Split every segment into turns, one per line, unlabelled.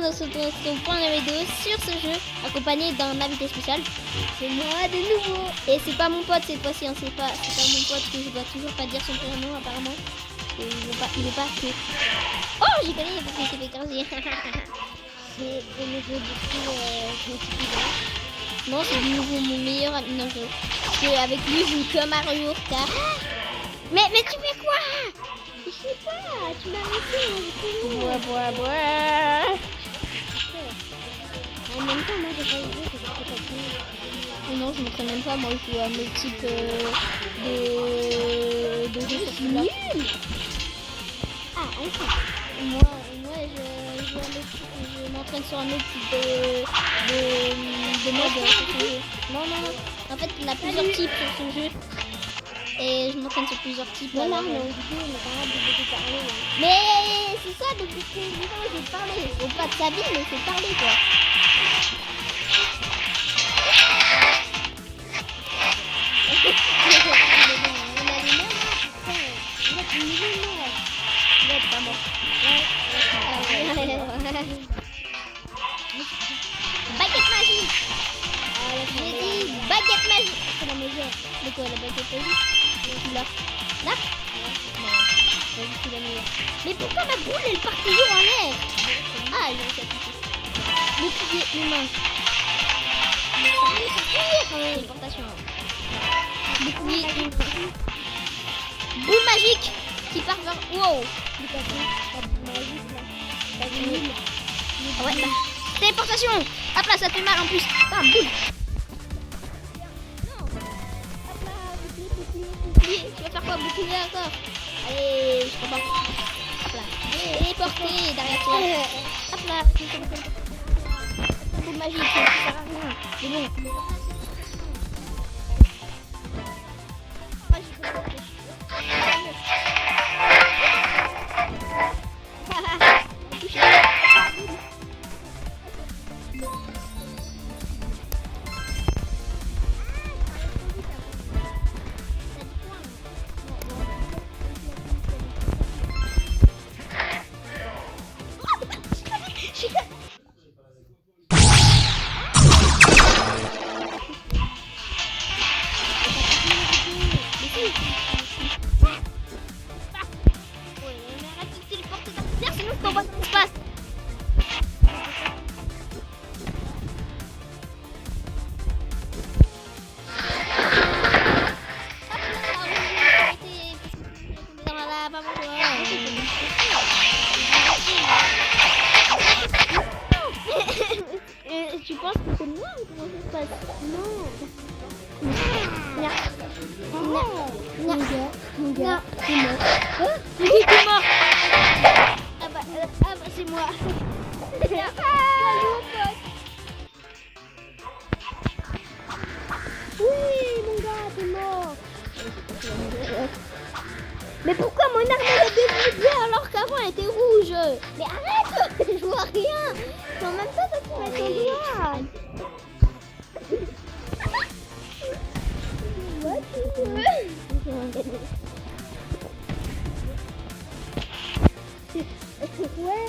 dans ce point de vidéo sur ce jeu, accompagné d'un invité spécial. C'est moi de nouveau. Et c'est pas mon pote cette fois-ci, hein. C'est pas mon pote que je dois toujours pas dire son prénom apparemment. Il veut pas que... Oh, j'ai gagné parce que c'est fait 15. C'est de nouveau du coup non, c'est de nouveau mon meilleur ami. Non, parce qu'avec lui, je joue que Mario Kart. Mais tu fais quoi? Je sais pas, tu m'as arrêté. Bois. En même temps, moi j'ai pas joué, c'est pas facile. Non, je ne sais même pas, moi je joue à mes types de jeux sur celui-là. Ah, enfin. Moi je m'entraîne sur un autre type de mode sur ce jeu. Non. En fait, il a plusieurs types sur ce jeu. Et je m'entraîne sur plusieurs types. Non, mais c'est ça, depuis que j'ai parlé. Bon, pas de sa vie, mais c'est parler quoi. Baguette magique. J'ai dit baguette magique. C'est la maison. De quoi la baguette magique? Là. Non, c'est la meilleure. Mais pourquoi ma boule elle part toujours en l'air? Ah, j'ai réussi à toucher. Bouclier humain. Téléportation. Bouclier humain. Boule magique qui part vers... Wow. Ah ouais, là. Téléportation. Hop là, ça fait mal en plus. Bam, boule. Non. Hop là, bouclier. Tu vas faire quoi? Bouclier encore. Allez, je comprends. Hop là. Téléporter derrière toi. Hop là. Boule magique, ça sert à rien. C'est bon. Tu penses que c'est moi ou comment ça se passe? Non. Mon gars, c'est moi. C'est mort. Ah bah c'est moi. Oui, mon gars, t'es mort. Mais pourquoi mon arme elle est devenue bleue alors qu'avant elle était rouge? Mais arrête, je vois rien. Mais en même temps, ça te met ton doigt. Ouais,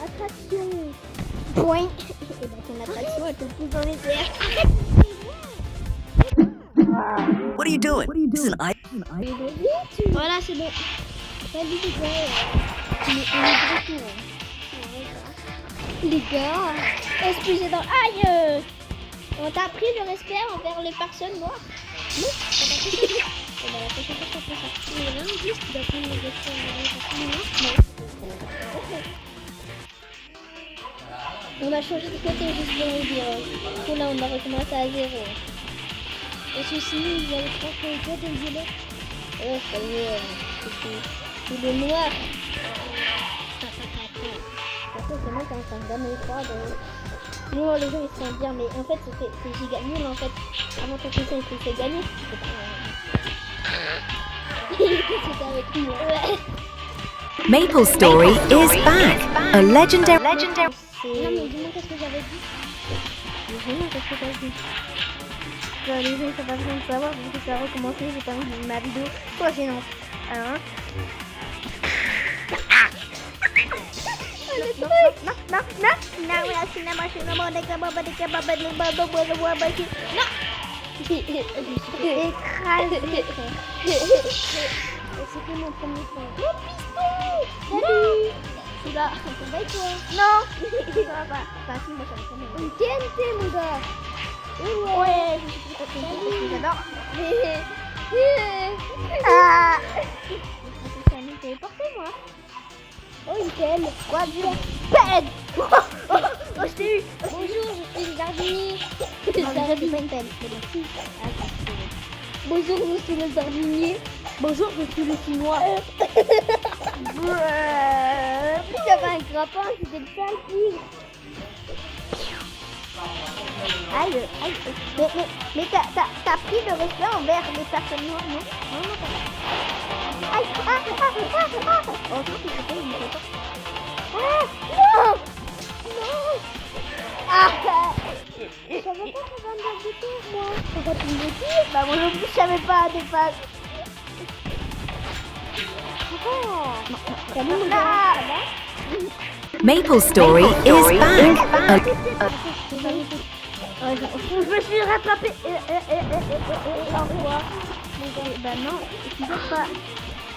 attraction. Point. Et bah ton attraction elle te pousse dans les airs.
What are you doing? This is an
Voilà, c'est bon. Salut les gars. Les gars, excusez dans... Aïe. On t'a appris le respect envers les personnes noires? Non, on t'a appris ça. Et bah la prochaine fois, on fait ça. Mais rien de plus d'apprendre le respect envers les personnes noires? Non. On a changé de côté juste pour vous dire. Du coup là, on a recommencé à 0. Parce que sinon, vous allez croire que le code est violet. Ouais, c'est le noir. C'est moi qui est en train de gagner 3 non, les gens ils se font dire, mais en fait c'est giga nul en fait. Avant ton PC il te fait gagner. C'était avec nous.
Maple Story is back. A legendary.
Non, mais dis-moi qu'est-ce que j'avais dit. Dis-moi qu'est-ce que t'as dit. Les gens ils sont pas besoin de savoir, parce que ça a recommencé, j'ai pas mis ma vidéo. Toi sinon. Alors, non. Écrasé. C'était mon premier point. Mon piston. Salut. Celui-là, ça va toi? Non. Ça va pas. Enfin, si, moi, ça va quand même. Une TNT, mon gars. Ouais, je suis très contente parce que j'adore. Ah. Je suis téléporté, moi. Oh, une pelle. Quoi, du pelle. Oh, je t'ai eu. Bonjour, je suis le jardinier. Ça aurait pu pas une pelle. Bonjour, je suis le jardinier. Bonjour, je suis le chinois. Puis j'avais un grappin, c'était le sale tigre. Aïe, aïe. Mais t'as pris le respect envers les personnes noires, non? Non, non, pas. Aïe, Oh, je sais pas, il me fait pas. Non! Non! Je savais pas que j'avais un détour, moi. Pourquoi tu me le dis? Bah, moi non plus, je savais pas des phases. Salut, là!
Maple Story is back.
Je me suis rattrapée. Au revoir. Bah non, tu dors pas.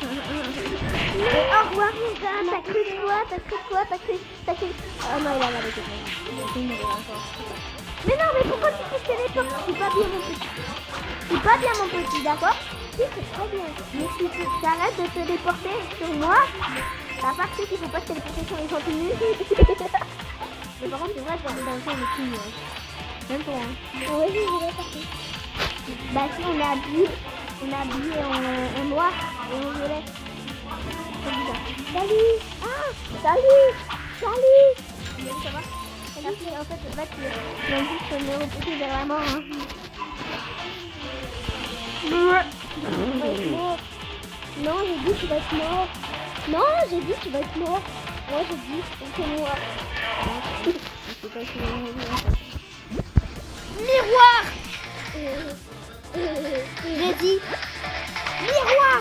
Au revoir mon gars, t'as cru quoi? T'as cru... Oh non, il a la bête. Mais non, mais pourquoi tu te téléportes? C'est pas bien mon petit. C'est pas bien mon petit, d'accord? Si, c'est très bien. Mais si tu arrêtes de te téléporter sur moi, t'as pas cru qu'il faut pas se téléporter sur les champignons. Mais par contre, c'est vrai, dans le temps, on est plus même toi, hein. Oui, je voulais partir. Bah si, on est habillé en noir et en violet. Salut. Ah, salut. Ça va? Merci, en fait, là, tu as juste me repousser vers la mort, hein. Non, j'ai dit tu vas être mort. Non, j'ai dit tu vas être mort. Moi, j'ai dit c'est moi. Miroir. J'ai dit miroir.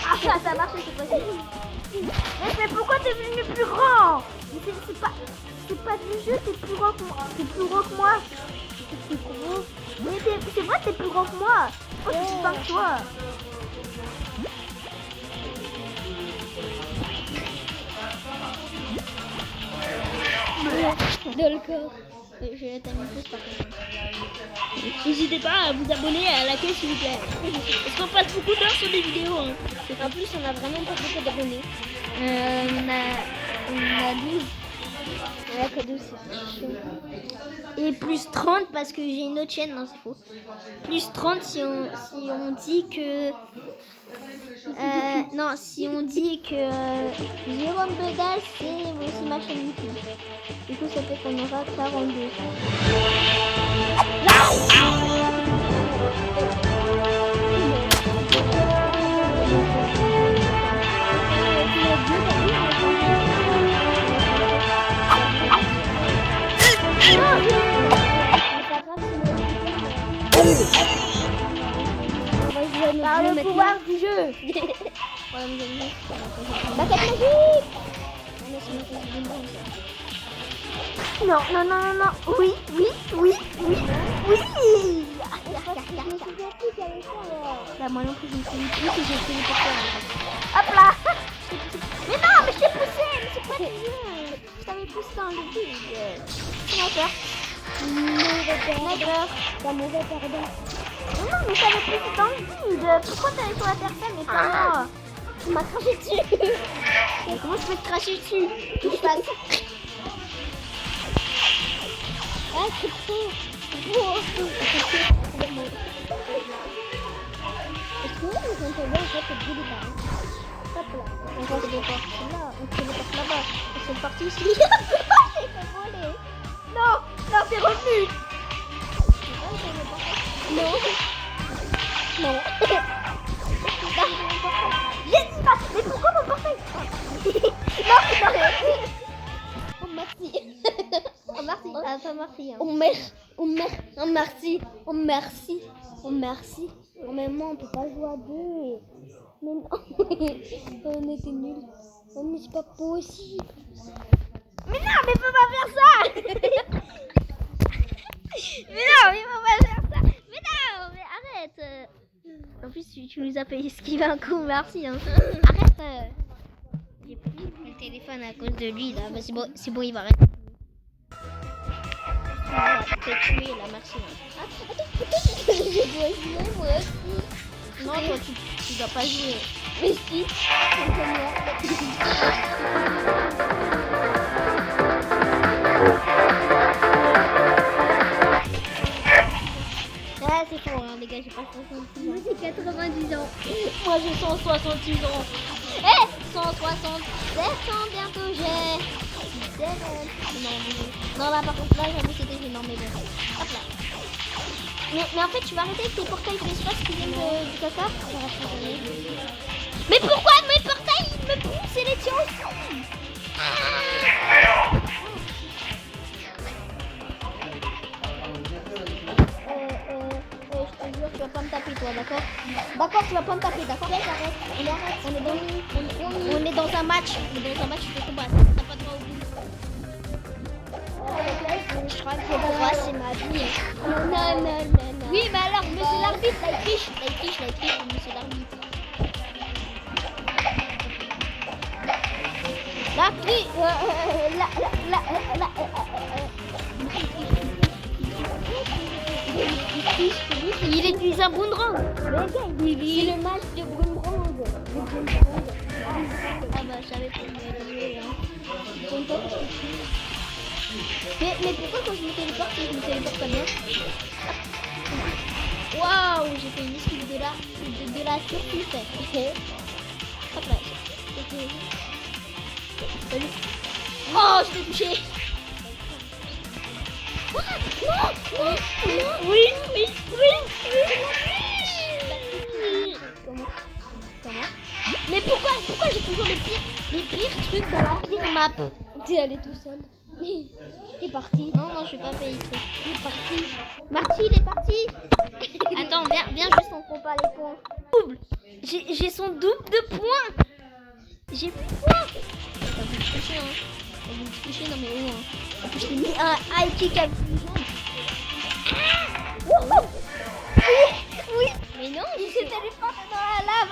Ah, ça marche, c'est pas mais pourquoi t'es devenu plus grand? C'est pas du jeu, t'es plus grand que moi. T'es plus gros que moi. T'es plus gros. Mais c'est vrai, t'es plus grand que moi. Pourquoi tu parles de toi? Dans le corps. Je vais t'aimer plus par contre. N'hésitez pas à vous abonner à la chaîne s'il vous plaît. Parce qu'on passe beaucoup d'heures sur des vidéos. Hein. En plus, on a vraiment pas beaucoup d'abonnés. On a 12. Ouais, que 12, c'est chaud. Et plus 30 parce que j'ai une autre chaîne, non c'est faux. Plus 30 si on dit que... non, si on dit que Jérôme Bedal c'est aussi ma chaîne YouTube. Du coup ça fait qu'on aura 42. Par le pouvoir du jeu. Baguette magique. Non. Oui. Bah moi non plus je me suis dit que j'ai téléporté. Hop là. Mais non, mais je t'ai poussé. Mais c'est pas du jeu. Je t'avais poussé dans le vide. D'accord. T'as mauvais perdant. Non, mais t'avais poussé dans le vide. Pourquoi t'avais sur la personne et pas moi? Tu m'as craché dessus. Mais comment je peux te cracher dessus? Que je fasse. Ah, c'est trop. Est-ce que vous entendez en fait le bruit des parents? Hop là. On va se déporter là. On se déporte là-bas. Ils sont partis ici. J'ai fait voler. Non, c'est revenu. Non. J'ai dit pas. Mais pourquoi mon portail? Non. Oh merci. Oh merci. Ah pas merci. Hein. Oh merci. Oh mais moi on peut pas jouer à deux. Mais non. On était nuls. Oh mais c'est pas possible. Mais non, mais faut pas faire ça. tu nous as fait esquiver un coup, merci. Hein. Arrête. J'ai pris le téléphone à cause de lui là. Bah, c'est bon, il va arrêter. Il va te tuer là, merci. Attends, je dois jouer moi aussi. Non, toi tu dois pas jouer. Mais si, ah, c'est faux, hein, les gars, j'ai pas 66 ans. Moi, j'ai 90 ans. Moi, j'ai 166 ans. Eh, 167 ans bientôt, j'ai 17 ans. Non, là, par contre, là, j'avoue, c'était gênant, mais bon. Hop là. Mais en fait, tu vas arrêter avec tes portails de l'espace qui viennent du caca. Mais pourquoi mes portails me poussent et les tiens aussi? Je te jure, tu vas pas me taper toi, d'accord? D'accord, tu vas pas me taper, d'accord? On est dans un match. Je peux combattre. T'as pas droit au bout. Je crois que le droit, c'est ma vie. Non. Oui, mais alors, monsieur l'arbitre, là, il triche, monsieur l'arbitre. Il utilise un boomerang. C'est le match de boomerang. Ah bah je savais pas jouer. Mais pourquoi quand je me téléporte comme ça? Waouh, j'ai fait une esquive de la surprise. Hop là. Salut. Oh, je t'ai touché. Non. Oui. Comment? Mais pourquoi j'ai toujours les pires trucs dans la pire map? T'es allé tout seul. Il est parti. Non, je suis pas payé. Il est parti. Marty, il est parti. Attends, viens juste, on compte pas les points. Double. J'ai son double de points. J'ai plus de points. Ça vous toucher, hein. Ça vous toucher, non mais où, hein. Je t'ai mis un high kick à Oui. Mais non, il s'est téléporté dans la lave.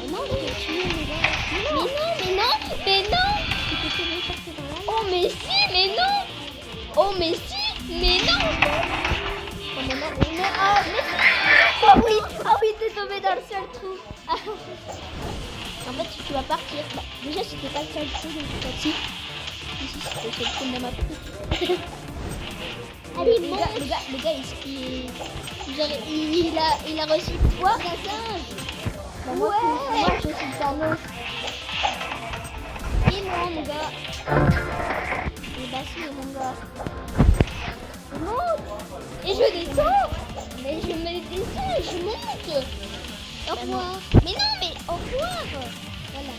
Mais non, je t'ai tué, les gars. Mais non. Tu t'es téléporté dans la lave. Oh, mais si, mais non. Oh, mais non. Ah, mais si. Ah oui, t'es tombé dans le seul trou. En fait, tu vas partir. Bah, déjà, c'était pas le seul trou, donc c'est parti. Ici, c'était le seul trou de ma map. Allez, le gars, il a reçu quoi, un singe? Bah, moi, je suis le Thanos. Et non, mon gars. Et bah si, mon gars. Je monte. Et je descends. Mais je me descends et je monte. Au revoir. Mais non, mais au revoir. Voilà.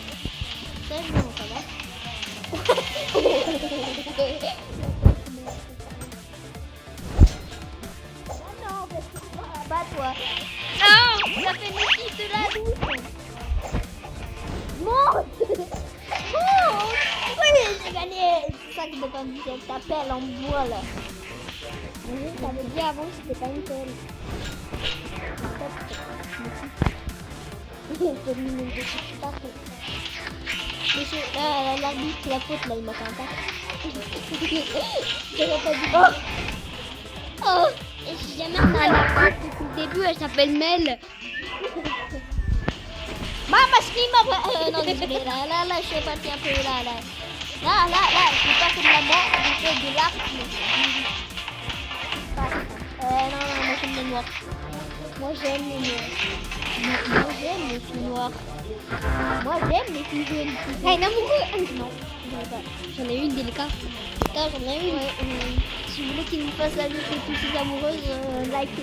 Ça, je monte, ça va. Pas toi. Oh, ça fait l'équipe de la loupe. Monte. Oui, j'ai gagné. C'est ça que j'ai pas dit avec ta pelle en bois là. Ça veut dire avant que c'était pas une pelle. Monsieur, l'arbitre, la faute là, il m'a fait un tac. Oh, et si jamais on a l'arbitre depuis le début, elle s'appelle Mel. Maman, non, désolé, là, je suis parti un peu là. Je fais pas que de la mort, je fais de l'art. Non, moi j'aime les noirs. Moi j'aime les filles noires. Moi j'aime les filles jaunes. Ah, un amoureux. Non, j'en ai une délicate. Putain, j'en ai une. Ouais, si vous voulez qu'il me fasse la liste de toutes ces amoureuses, like.